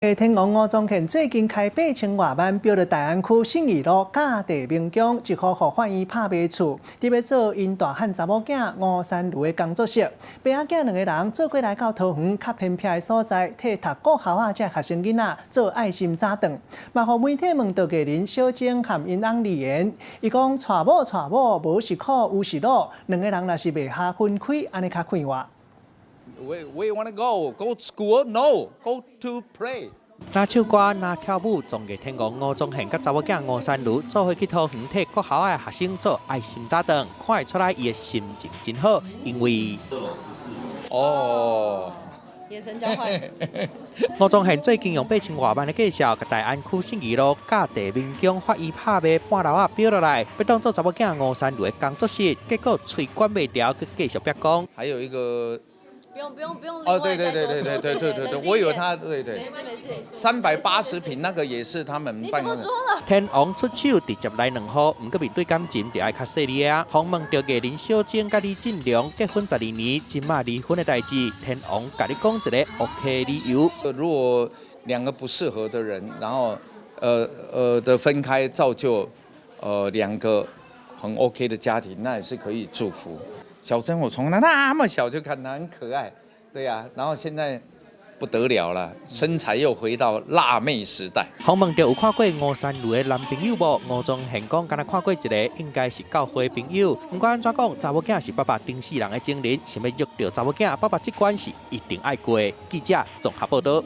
天王吴宗宪最近开8000外万标的大安区信义路假地民宫，一颗互法院拍卖厝，伫要做因大汉查某囝吴山如的工作室。爸仔囝两个人做过来到桃园较偏僻的所在，替读国校这学生囡仔做爱心早顿。嘛，互媒体问到艺人小晶和因翁李妍，伊讲娶某无是苦有是乐，两个人若是袂下分开，安尼较快活。 Where you wanna go? Go to school? No, go to play. 拿唱歌、拿跳舞，综艺天王吴宗宪甲查某囝吴山如做伙去桃园替国校的学生做爱心早顿，看会出来伊的心情真好，因为眼神交换。吴宗宪最近用8000外万的介绍，甲大安区信义路假地民宫法院拍卖半楼啊标落来，要当做查某囝吴山如的工作室，结果嘴管袂牢，佮继续逼讲。还有一个。 不用。哦，对，我以为他对。没事。380平那个也是他们办的。你怎么说了？天王出手直接来2号，不过面对感情就爱较细腻啊。访问到艺人小晶甲李进良结婚12年，今嘛离婚的代志，天王甲你讲一个 OK 理由。如果两个不适合的人，然后的分开，造就两个很 OK 的家庭，那也是可以祝福。 小珍，我从那么小就看她很可爱，对呀、然后现在不得了了，身材又回到辣妹时代。访问到有看过吴山如的男朋友无？吴宗宪讲，敢若看过一个，应该是教会朋友。不管安怎讲，查某囝是爸爸顶世人的情人，想要约到查某囝，爸爸这关是一定爱过。记者综合报道。